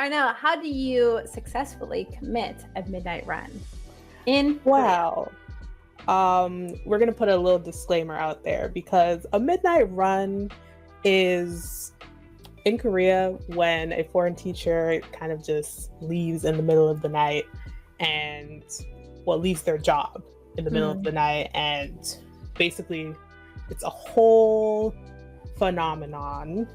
Arnell, how do you successfully commit a midnight run in Korea? Wow. We're gonna put a little disclaimer out there because a midnight run is in Korea when a foreign teacher kind of just leaves in the middle of the night and leaves their job in the middle of the night, and basically it's a whole phenomenon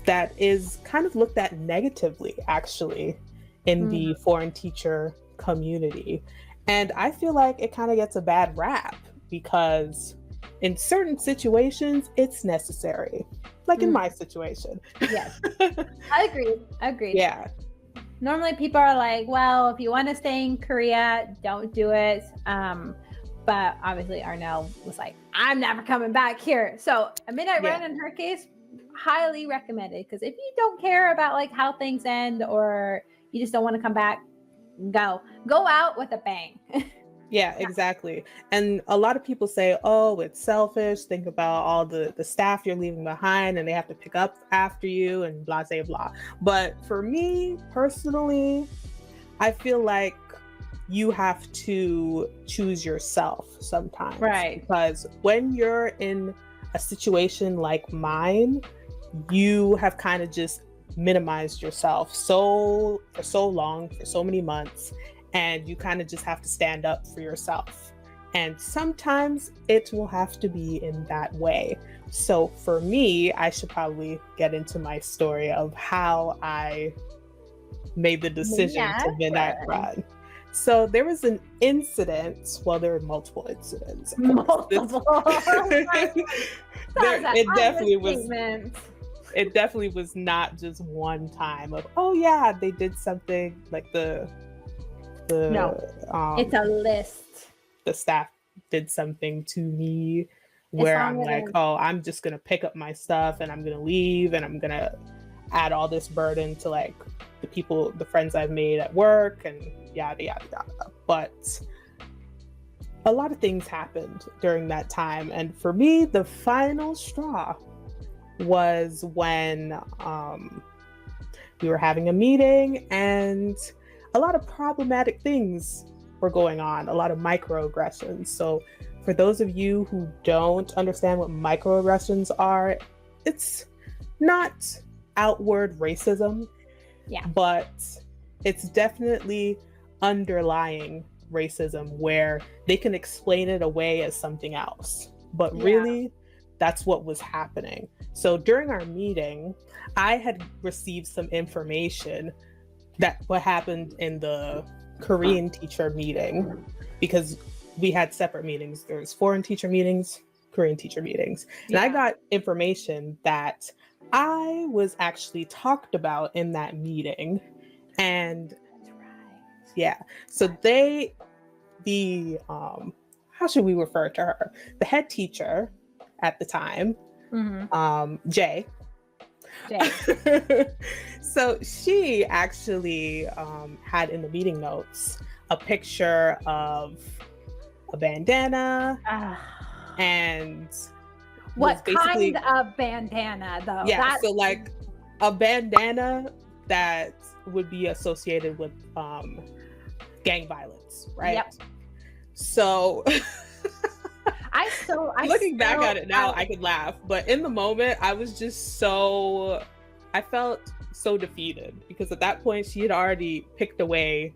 that is kind of looked at negatively actually in the foreign teacher community. And I feel like it kind of gets a bad rap because in certain situations it's necessary, like in my situation. Yes. I agree. Yeah. Normally people are like, well, if you want to stay in Korea, don't do it. But obviously Arnell was like, I'm never coming back here. So a midnight run in her case, highly recommended, because if you don't care about like how things end or you just don't want to come back, go out with a bang. Yeah, exactly. And a lot of people say, oh, it's selfish. Think about all the staff you're leaving behind and they have to pick up after you and blah, blah, blah. But for me personally, I feel like you have to choose yourself sometimes. Right. Because when you're in a situation like mine, you have kind of just minimized yourself for so long, for so many months. And you kind of just have to stand up for yourself. And sometimes it will have to be in that way. So for me, I should probably get into my story of how I made the decision to midnight run. So there was an incident. Well, there were multiple incidents. It definitely was not just one time of, oh yeah, they did something like it's a list. The staff did something to me where I'm like, oh, I'm just gonna pick up my stuff and I'm gonna leave and I'm gonna add all this burden to like the friends I've made at work and yada yada yada. But a lot of things happened during that time, and for me, the final straw was when we were having a meeting and a lot of problematic things were going on, a lot of microaggressions. So for those of you who don't understand what microaggressions are, it's not outward racism, but it's definitely underlying racism where they can explain it away as something else. But really, that's what was happening. So during our meeting, I had received some information that what happened in the Korean teacher meeting, because we had separate meetings. There's foreign teacher meetings, Korean teacher meetings. And I got information that I was actually talked about in that meeting. And so how should we refer to her? The head teacher at the time, Jay. So she actually had in the meeting notes a picture of a bandana and what kind of bandana though? Yeah, so like a bandana that would be associated with gang violence, right? Yep. So looking back at it now, I could laugh, but in the moment, I was just I felt so defeated because at that point, she had already picked away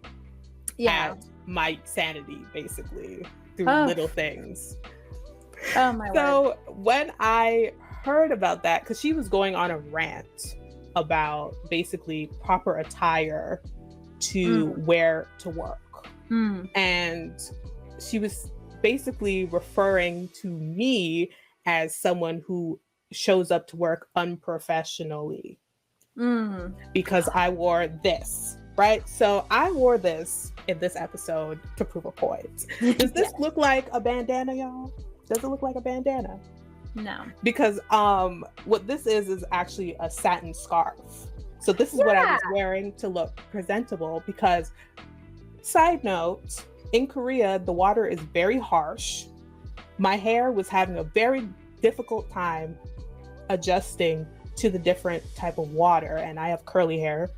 at my sanity, basically, through little things. Oh my word. So when I heard about that, because she was going on a rant about basically proper attire to wear to work. And she was basically referring to me as someone who shows up to work unprofessionally because I wore this, right? So I wore this in this episode to prove a point. Does this look like a bandana, y'all? Does it look like a bandana? No. Because what this is actually a satin scarf. So this is what I was wearing to look presentable because, side note, in Korea, the water is very harsh. My hair was having a very difficult time adjusting to the different type of water, and I have curly hair.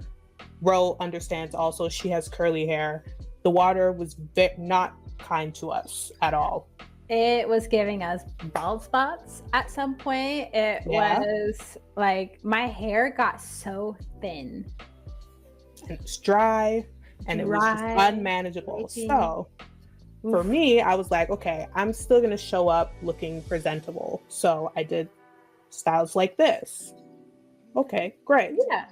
Ro understands also. She has curly hair. The water was not kind to us at all. It was giving us bald spots at some point. It was like my hair got so thin. And it was dry and it was just unmanageable. So for me, I was like, okay, I'm still going to show up looking presentable. So I did styles like this. Okay, great. Yeah.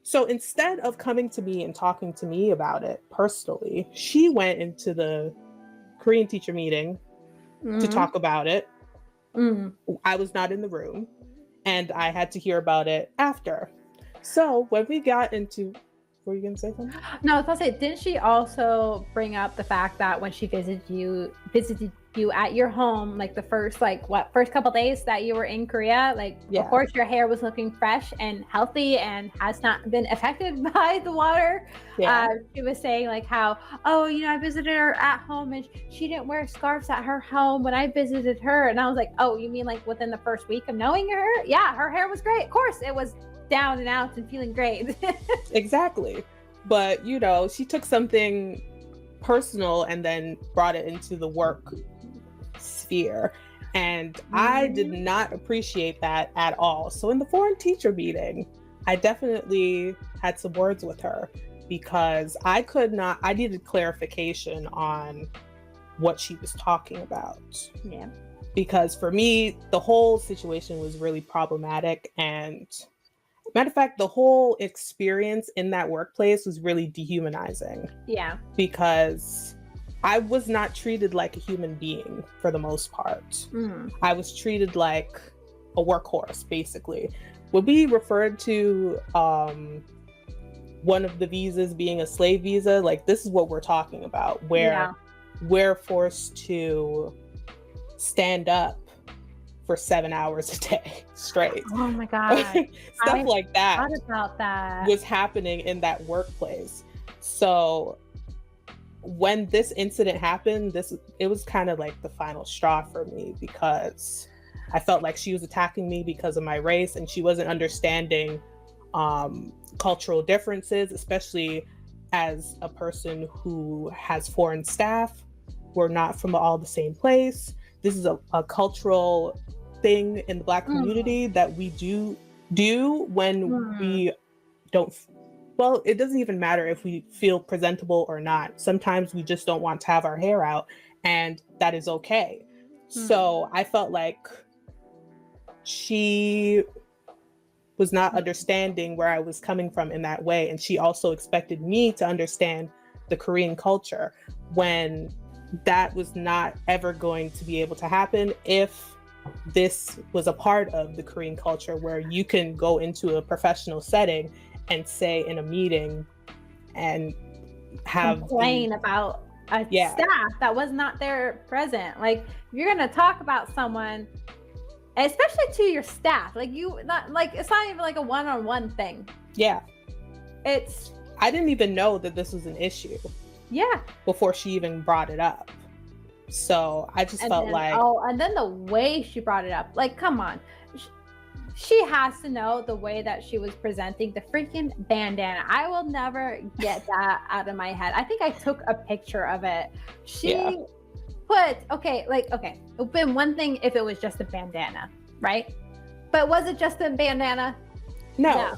So instead of coming to me and talking to me about it personally, she went into the Korean teacher meeting to talk about it. I was not in the room and I had to hear about it after. So when we got into, were you gonna say something? No, I was gonna say, didn't she also bring up the fact that when she visited you at your home, like the first couple days that you were in Korea, of course your hair was looking fresh and healthy and has not been affected by the water. She was saying like how, I visited her at home and she didn't wear scarves at her home when I visited her. And I was like, oh, you mean like within the first week of knowing her? Yeah, her hair was great. Of course it was down and out and feeling great. Exactly. But she took something personal and then brought it into the work sphere, and I did not appreciate that at all. So in the foreign teacher meeting, I definitely had some words with her because I needed clarification on what she was talking about. Yeah. Because for me, the whole situation was really problematic, and matter of fact, the whole experience in that workplace was really dehumanizing. Yeah. Because I was not treated like a human being for the most part. I was treated like a workhorse, basically. When we referred to one of the visas being a slave visa, like this is what we're talking about, where we're forced to stand up for 7 hours a day straight. Oh my God. Stuff like that, about that was happening in that workplace. So when this incident happened, it was kind of like the final straw for me, because I felt like she was attacking me because of my race and she wasn't understanding cultural differences, especially as a person who has foreign staff. We're not from all the same place. This is a cultural thing in the Black community that we do when we don't. Well, it doesn't even matter if we feel presentable or not. Sometimes we just don't want to have our hair out, and that is okay. So I felt like she was not understanding where I was coming from in that way. And she also expected me to understand the Korean culture when that was not ever going to be able to happen if this was a part of the Korean culture, where you can go into a professional setting and say in a meeting and have complain about a staff that was not there present. Like, if you're gonna talk about someone, especially to your staff, it's not even like a one-on-one thing. I didn't even know that this was an issue before she even brought it up. So I just felt like, and then the way she brought it up, like, come on, she has to know the way that she was presenting the freaking bandana. I will never get that out of my head. I think I took a picture of it. She put, it would have been one thing if it was just a bandana, right? But was it just a bandana? No.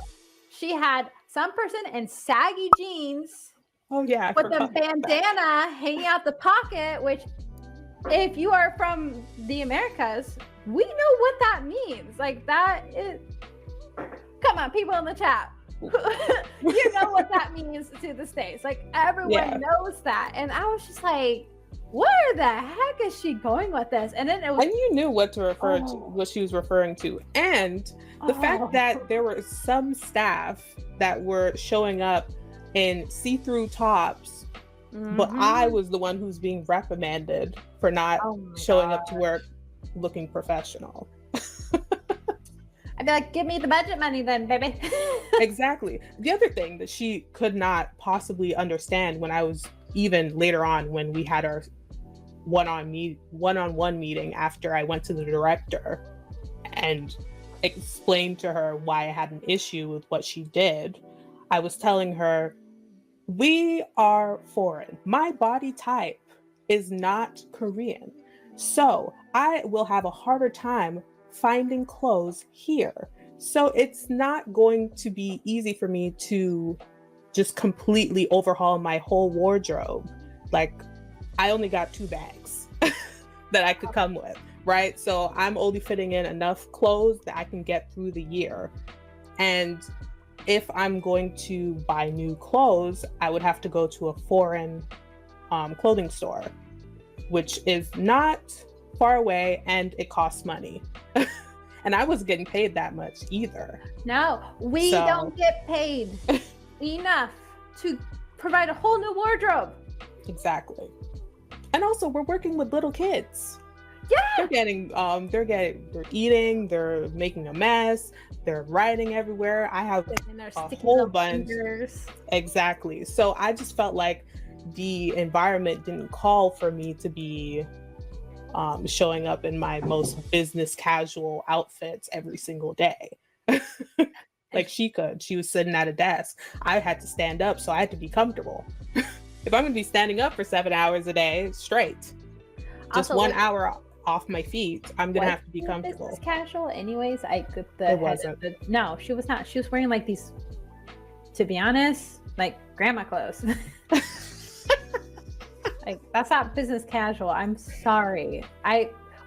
She had some person in saggy jeans with the bandana hanging out the pocket, which, if you are from the Americas, we know what that means. Like, that is, come on, people in the chat. You know what that means to the States. Like, everyone knows that. And I was just like, where the heck is she going with this? And then it was, and you knew what to refer to, what she was referring to. And the fact that there were some staff that were showing up in see-through tops, but I was the one who's being reprimanded for not showing up to work looking professional. I'd be like, give me the budget money then, baby. Exactly. The other thing that she could not possibly understand, when I was, even later on when we had our one-on-one meeting after I went to the director and explained to her why I had an issue with what she did, I was telling her, we are foreign. My body type is not Korean. So I will have a harder time finding clothes here. So it's not going to be easy for me to just completely overhaul my whole wardrobe. Like, I only got 2 bags that I could come with, right? So I'm only fitting in enough clothes that I can get through the year. And if I'm going to buy new clothes, I would have to go to a foreign clothing store, which is not far away, and it costs money. And I wasn't getting paid that much either. No, we don't get paid enough to provide a whole new wardrobe. Exactly. And also, we're working with little kids. Yeah. They're eating, they're making a mess, they're writing everywhere. I have a whole bunch. Fingers. Exactly. So I just felt like the environment didn't call for me to be showing up in my most business casual outfits every single day. Like she could. She was sitting at a desk. I had to stand up, so I had to be comfortable. If I'm going to be standing up for 7 hours a day straight, just also, 1 hour off my feet, I'm going to have to be comfortable. Business casual anyways. No, she was not. She was wearing like these, to be honest, like grandma clothes. Like, that's not business casual. I'm sorry.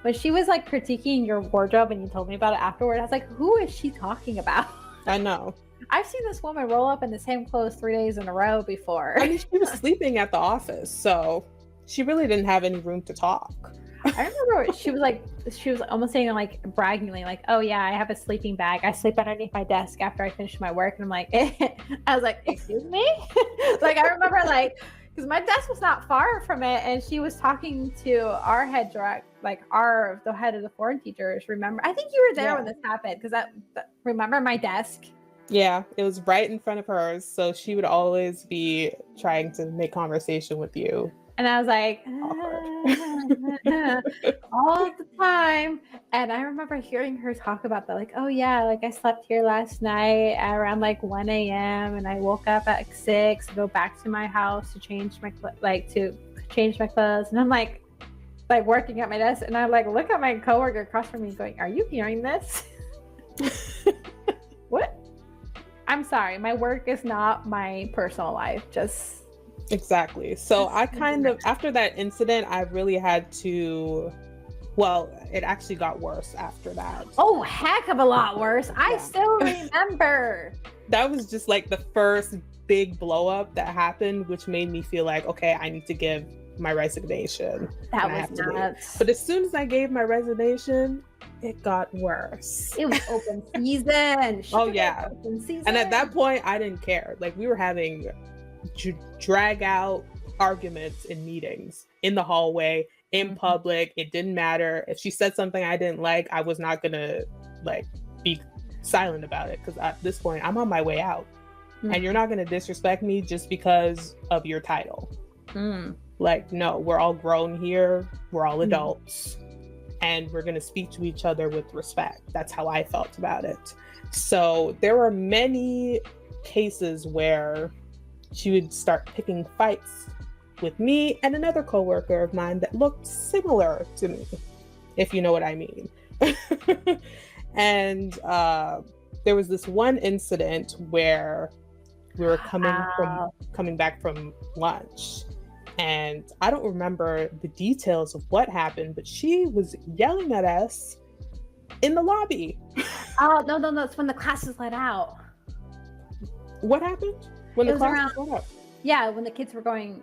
When she was like critiquing your wardrobe and you told me about it afterward, I was like, who is she talking about? I know. I've seen this woman roll up in the same clothes 3 days in a row before. I mean, she was sleeping at the office, so she really didn't have any room to talk. I remember she was almost saying like braggingly, like, oh yeah, I have a sleeping bag. I sleep underneath my desk after I finish my work. And I'm like, I was like, excuse me? Like, I remember like, because my desk was not far from it, and she was talking to our head the head of the foreign teachers. Remember, I think you were there when this happened, because remember my desk? Yeah, it was right in front of hers, so she would always be trying to make conversation with you. And I was like, all the time. And I remember hearing her talk about that, like, oh yeah, like I slept here last night around like 1 a.m. and I woke up at 6 to go back to my house to change my clothes. And I'm like working at my desk, and I like look at my coworker across from me going, are you hearing this? What? I'm sorry, my work is not my personal life. Just exactly. So I kind of, after that incident, I really had to, well, it actually got worse after that. Oh, heck of a lot worse. Yeah. I still remember. That was just like the first big blow up that happened, which made me feel like, okay, I need to give my resignation. That was nuts. But as soon as I gave my resignation, it got worse. It was open season. Oh yeah. Open season. And at that point, I didn't care. Like, we were having drag out arguments in meetings, in the hallway, in public. It didn't matter. If she said something I didn't like, I was not gonna like be silent about it, because at this point I'm on my way out. And you're not gonna disrespect me just because of your title. Like, no, we're all grown here, we're all adults, and we're gonna speak to each other with respect. That's how I felt about it. So there were many cases where she would start picking fights with me and another coworker of mine that looked similar to me, if you know what I mean. And there was this one incident where we were coming back from lunch, and I don't remember the details of what happened, but she was yelling at us in the lobby. Oh, no, it's when the class is let out. What happened? When the class was let out? Yeah, when the kids were going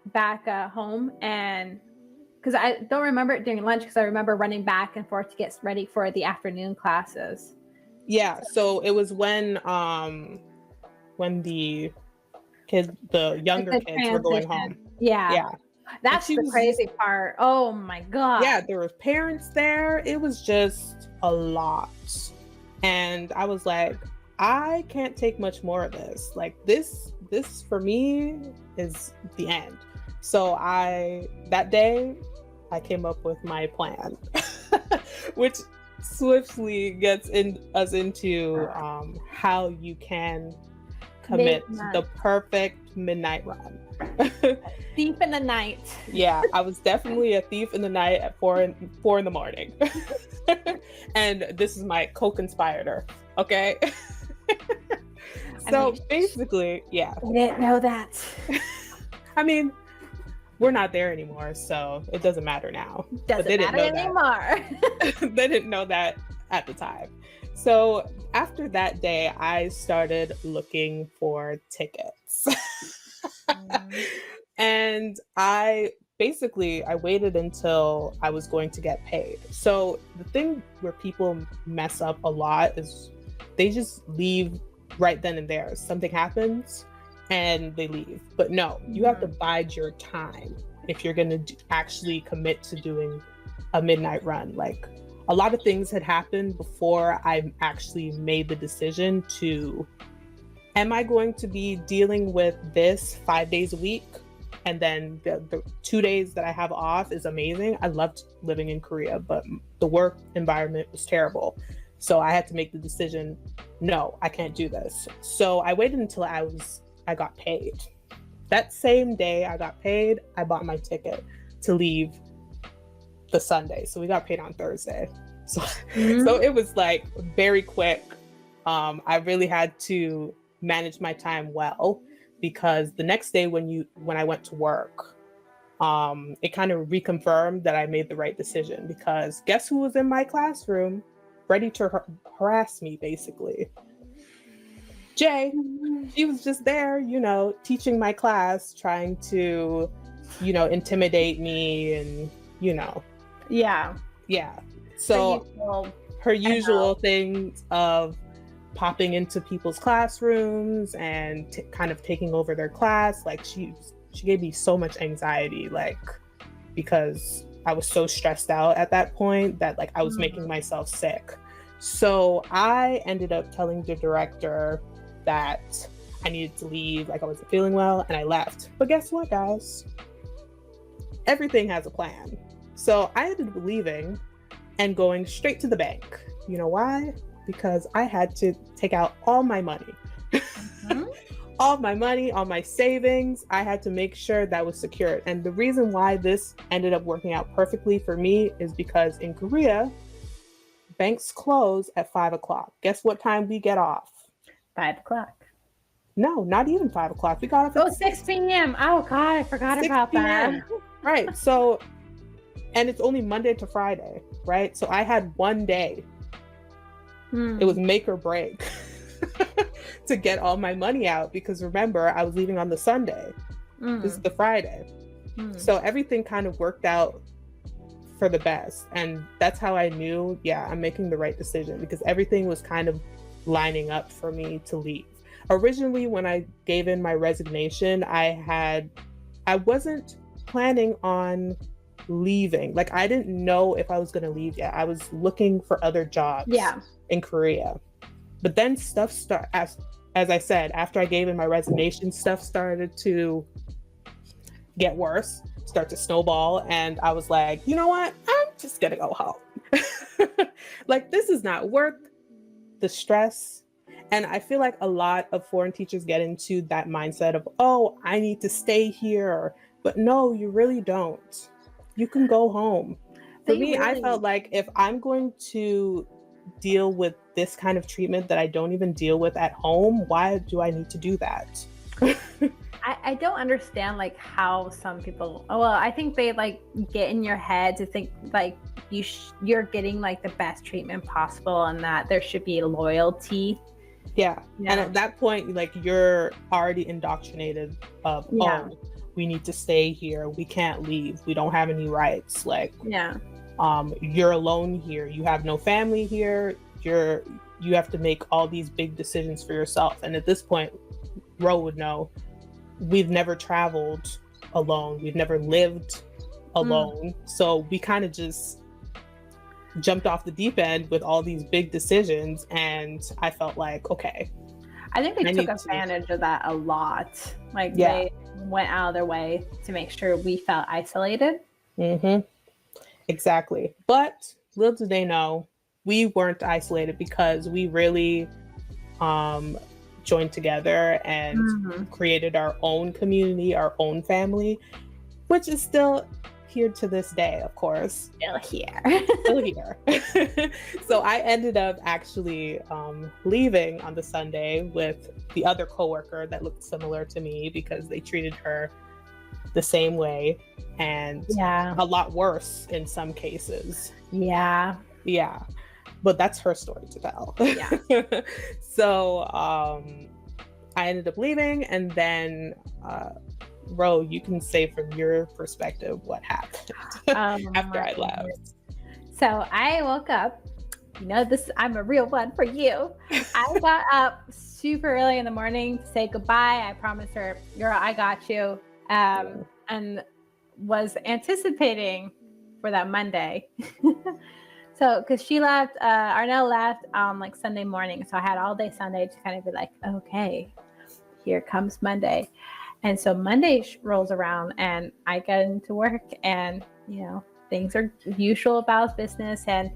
back home, and because I don't remember it during lunch, because I remember running back and forth to get ready for the afternoon classes. Yeah, so it was when the younger kids were going home. Yeah. That's the crazy part. Oh my God. Yeah, there were parents there. It was just a lot. And I was like, I can't take much more of this. Like, this for me is the end. So that day I came up with my plan, which swiftly gets us into how you can commit the perfect midnight run. Thief in the night. Yeah, I was definitely a thief in the night at 4 in the morning. And this is my co-conspirator, okay? So basically, yeah. I didn't know that. I mean, we're not there anymore, so it doesn't matter now. Doesn't matter anymore. They didn't know that at the time. So after that day, I started looking for tickets. And I waited until I was going to get paid. So the thing where people mess up a lot is they just leave right then and there. Something happens and they leave. But no, you have to bide your time if you're going to actually commit to doing a midnight run. Like, a lot of things had happened before I actually made the decision to, am I going to be dealing with this 5 days a week? And then the 2 days that I have off is amazing. I loved living in Korea, but the work environment was terrible. So I had to make the decision, no, I can't do this. So I waited until I got paid. That same day I got paid, I bought my ticket to leave the Sunday. So we got paid on Thursday. So, so it was like very quick. I really had to manage my time well, because the next day when I went to work, it kind of reconfirmed that I made the right decision, because guess who was in my classroom ready to harass me, basically? Jay. She was just there, teaching my class, trying to, intimidate me and, Yeah. Yeah. So her usual things of popping into people's classrooms and kind of taking over their class. Like, she gave me so much anxiety, like, because I was so stressed out at that point that, like, I was making myself sick. So I ended up telling the director that I needed to leave, like I wasn't feeling well, and I left. But guess what, guys? Everything has a plan. So I ended up leaving and going straight to the bank. You know why? Because I had to take out all my money. All my money, all my savings. I had to make sure that was secured. And the reason why this ended up working out perfectly for me is because in Korea, banks close at 5 o'clock. Guess what time we get off? 5 o'clock. No, not even 5 o'clock. We got off at 6 p.m. Oh God, I forgot about that. Right. So, and it's only Monday to Friday, right? So I had 1 day. It was make or break to get all my money out, because remember, I was leaving on the Sunday. This is the Friday. So everything kind of worked out for the best. And that's how I knew, yeah, I'm making the right decision, because everything was kind of lining up for me to leave. Originally, when I gave in my resignation, I wasn't planning on leaving. Like, I didn't know if I was going to leave yet. I was looking for other jobs in Korea. But then stuff started, as I said, after I gave in my resignation, stuff started to get worse, start to snowball. And I was like, you know what? I'm just going to go home. Like, this is not worth the stress. And I feel like a lot of foreign teachers get into that mindset of, oh, I need to stay here. But no, you really don't. You can go home. For me, I felt like if I'm going to deal with this kind of treatment that I don't even deal with at home, why do I need to do that? I don't understand, like, how some people, I think they, like, get in your head to think, like, you're getting, like, the best treatment possible, and that there should be loyalty. Yeah. And at that point, like, you're already indoctrinated of, oh, we need to stay here. We can't leave. We don't have any rights. Like, you're alone here. You have no family here. You have to make all these big decisions for yourself. And at this point, Ro would know, we've never traveled alone. We've never lived alone. So we kind of just jumped off the deep end with all these big decisions. And I felt like, okay. I think they took advantage of that a lot. Like, they went out of their way to make sure we felt isolated. Exactly. But little did they know, we weren't isolated, because we really joined together and created our own community, our own family, which is still here to this day, of course. Still here. Still here. So I ended up actually leaving on the Sunday with the other coworker that looked similar to me, because they treated her the same way, and a lot worse in some cases. Yeah. But that's her story to tell. So I ended up leaving, and then Ro, you can say from your perspective what happened after I left. So I woke up, I'm a real one for you. I got up super early in the morning to say goodbye. I promised her, girl, I got you. And was anticipating for that Monday. So, because she left, Arnell left like Sunday morning. So I had all day Sunday to kind of be like, okay, here comes Monday. And so Monday rolls around and I get into work, and, things are usual about business. And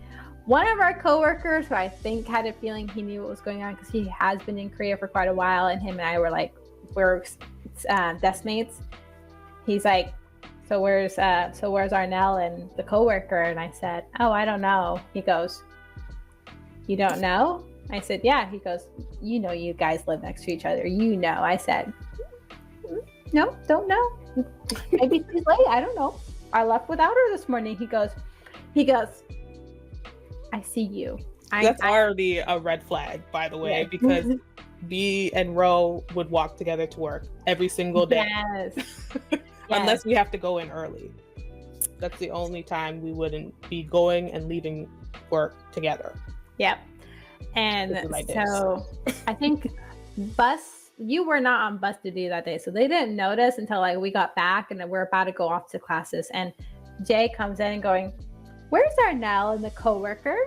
one of our coworkers, who I think had a feeling he knew what was going on because he has been in Korea for quite a while, and him and I were like, we're desk mates. He's like, so where's Arnell and the coworker? And I said, oh, I don't know. He goes, you don't know? I said, yeah. He goes, you guys live next to each other. I said, no, don't know. Maybe she's late. I don't know. I left without her this morning. He goes, I see you. That's already a red flag, by the way, because B and Ro would walk together to work every single day. Yes. Unless we have to go in early. That's the only time we wouldn't be going and leaving work together. Yep. And so I think you were not on bus duty that day, so they didn't notice until like we got back and we're about to go off to classes, and Jay comes in and going, where's Arnell and the coworker?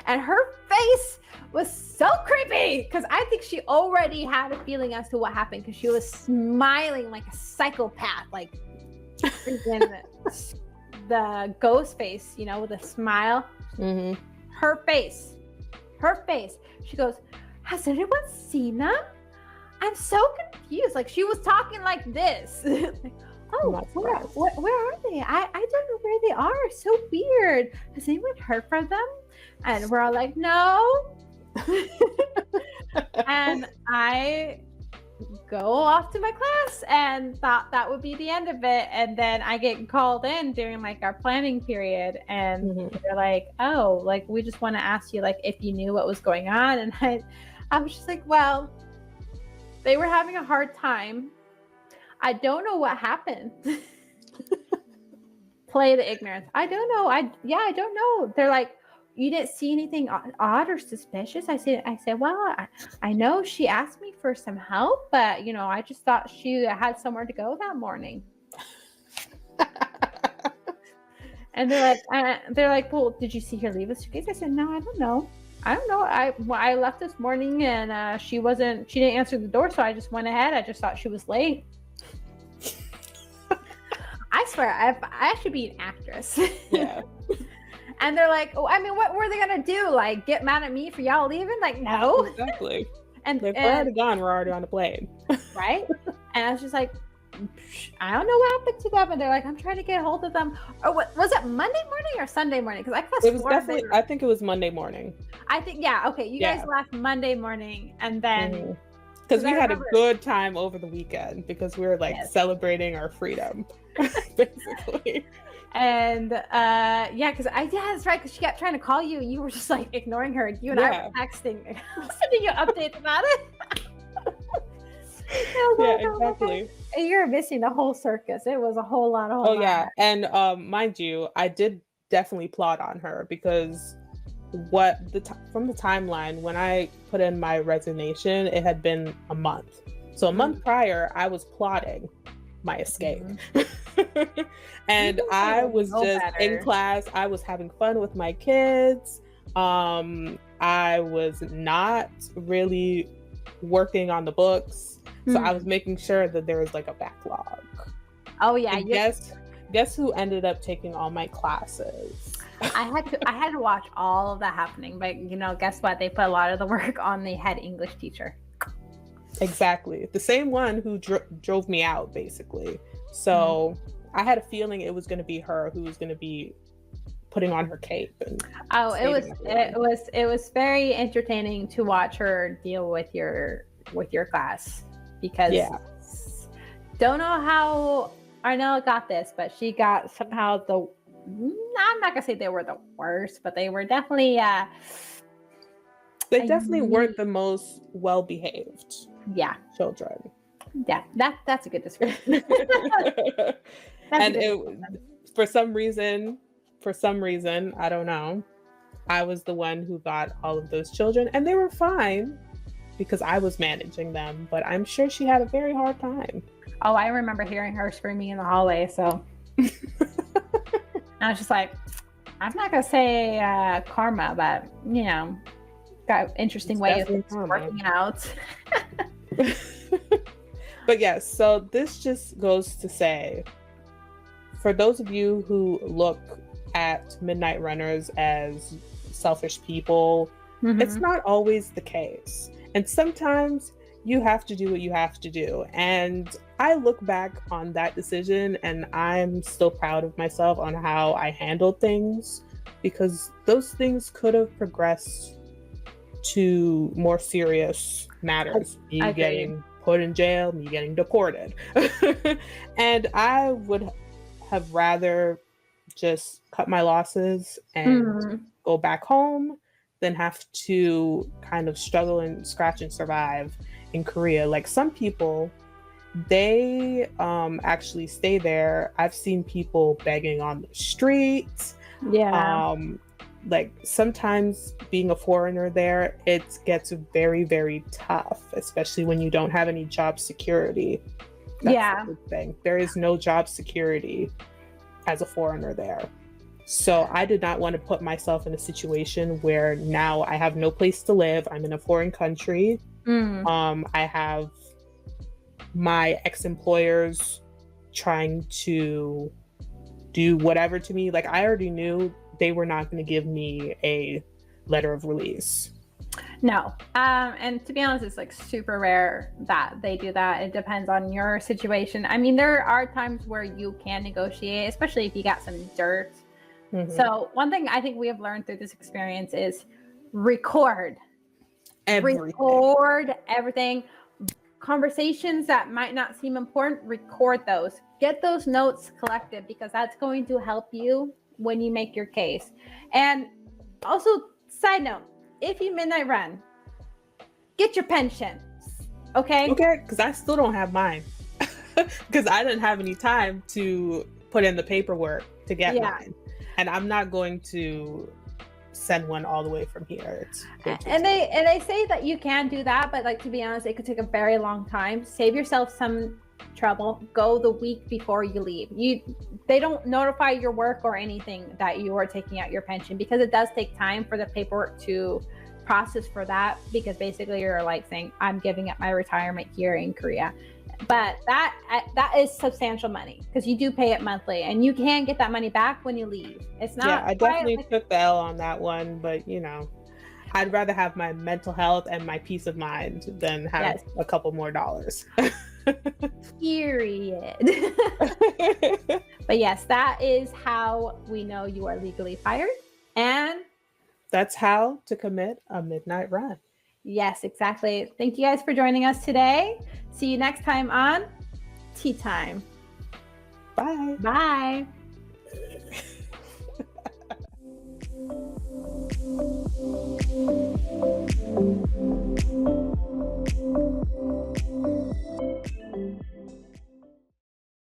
And her face was so creepy, because I think she already had a feeling as to what happened, because she was smiling like a psychopath, like freaking the ghost face, with a smile. Her face. She goes, has anyone seen them? I'm so confused. Like, she was talking like this. Like, oh, where are they? I don't know where they are. So weird. Has anyone heard from them? And we're all like, no. And I go off to my class and thought that would be the end of it. And then I get called in during like our planning period, and they're like, oh, like, we just want to ask you like if you knew what was going on. And I was just like, well, they were having a hard time. I don't know what happened. Play the ignorance. I don't know. I don't know. They're like, you didn't see anything odd or suspicious? I said, well, I know she asked me for some help, but I just thought she had somewhere to go that morning. And they're like, well, did you see her leave a suitcase? I said, no, I don't know. I left this morning and she didn't answer the door, so I just went ahead. I just thought she was late. I swear, I should be an actress. Yeah. And they're like, oh, I mean, what were they gonna do? Like, get mad at me for y'all leaving? Like, no. Exactly. And we're already gone. We're already on the plane. Right? And I was just like, I don't know what happened to them. And they're like, I'm trying to get a hold of them. Or what was it, Monday morning or Sunday morning? Because it was definitely, I think it was Monday morning. I think, yeah, okay. You guys left Monday morning, and then because we had a good time over the weekend, because we were like celebrating our freedom, basically. And because that's right, because she kept trying to call you, and you were just like ignoring her. You and I were texting, sending you updates about it. Exactly. And you're missing the whole circus. It was a whole lot. Yeah, and mind you, I did definitely plot on her, because from the timeline when I put in my resignation, it had been a month. So a month prior, I was plotting my escape. And I was just in class. I was having fun with my kids. I was not really working on the books. So I was making sure that there was like a backlog. Oh yeah. Guess who ended up taking all my classes? I had to watch all of that happening, but guess what? They put a lot of the work on the head English teacher. Exactly. The same one who drove me out, basically. So I had a feeling it was going to be her who was going to be putting on her cape. And it was very entertaining to watch her deal with your class, because don't know how Arnell got this, but she got somehow I'm not gonna say they were the worst, but they were definitely they definitely weren't the most well behaved children. Yeah, that's a good description. For some reason, I don't know, I was the one who got all of those children, and they were fine because I was managing them, but I'm sure she had a very hard time. Oh, I remember hearing her screaming in the hallway, so I was just like, I'm not gonna say karma, but you know, got interesting way of working out. But yes, so this just goes to say, for those of you who look at Midnight Runners as selfish people, it's not always the case. And sometimes you have to do what you have to do. And I look back on that decision and I'm still proud of myself on how I handled things, because those things could have progressed to more serious matters. Me getting put in jail, me getting deported. And I would have rather just cut my losses and go back home than have to kind of struggle and scratch and survive in Korea. Like some people, they actually stay there. I've seen people begging on the streets. Like sometimes being a foreigner there, it gets very, very tough, especially when you don't have any job security. That's the big thing. There is no job security as a foreigner there. So I did not want to put myself in a situation where now I have no place to live. I'm in a foreign country. I have my ex-employers trying to do whatever to me. Like I already knew they were not going to give me a letter of release. No. And to be honest, it's like super rare that they do that. It depends on your situation. I mean, there are times where you can negotiate, especially if you got some dirt. So one thing I think we have learned through this experience is record everything. Conversations that might not seem important, record those. Get those notes collected, because that's going to help you when you make your case. And also, side note, if you midnight run, get your pension. Okay, because I still don't have mine, because I didn't have any time to put in the paperwork to get mine, and I'm not going to send one all the way from here. And they say that you can do that, but like, to be honest, it could take a very long time. Save yourself some trouble. Go the week before you leave. They don't notify your work or anything that you are taking out your pension, because it does take time for the paperwork to process for that, because basically you're like saying, I'm giving up my retirement here in Korea. But that is substantial money, because you do pay it monthly, and you can get that money back when you leave. It's not. Yeah, I definitely took the L on that one, but you know, I'd rather have my mental health and my peace of mind than have a couple more dollars. Period. But yes, that is how we know you are legally fired, and that's how to commit a midnight run. Yes, exactly. Thank you guys for joining us today. See you next time on Tea Time. Bye. Bye.